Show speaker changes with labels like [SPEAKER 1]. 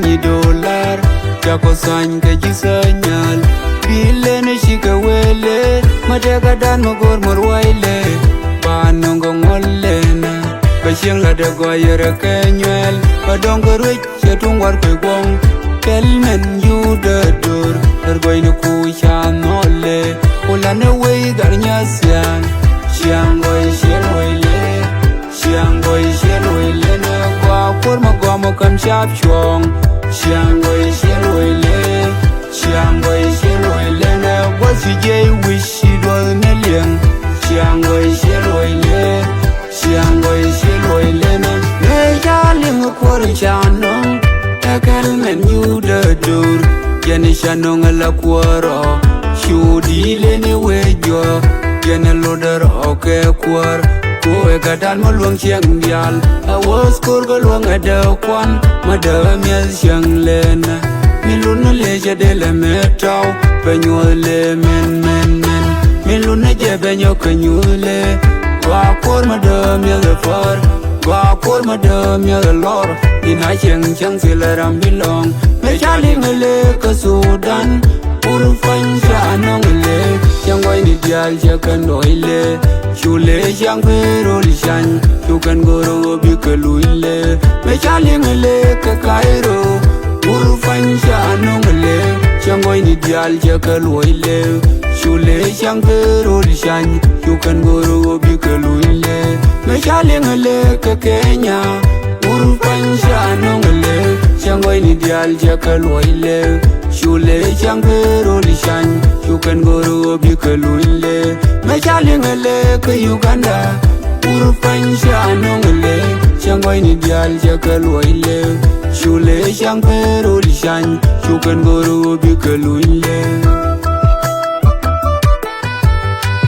[SPEAKER 1] ni dollar jako san ke jisanyal bile ne shika wele mateka dan magor morwaile panongo ngolena bashing la de goyere kenyel badongo rich chetungwar kwe gong kelmen yu de dur ergoy ne ku chanole ulane wey garnya sian chiangoy shelwele chiangoy shelwele na kwa forma gomo kam chap chong chiangoy shelwele na kwa si jay wish do ne liang chiangoy shelwele na ne jaling kwor chanong ekel men yu de dur yeni chanong la kworo shudi le ne wejo yeni loder oke kwor ko e gadan mo luang chiang dial a was kur go luang ada kwan madam yel chiang lena milun le jade le metau penyo le men milun je benyo kenyule kwa kur madam yel for kwa kur madam yel lor ina cheng silaram bilong me chaling le ka sudan pur fan chanong le chang wai ni dial je kan noile chule chang pero lishan tu kan goro bi keluile me chaling le ka kairo pur fan chanong le chang wai ni dial je keluile chule chang pero lishan tu kan goro bi keluile me chaling le ka Kenya pur fan chanong le chang wai ni dial je keluile chule chang pero lishan tu kan goro bi keluile me chaling le ka Uganda pur fan chanong le chang wai ni dial je keluile chule chang pero lishan tu kan goro bi keluile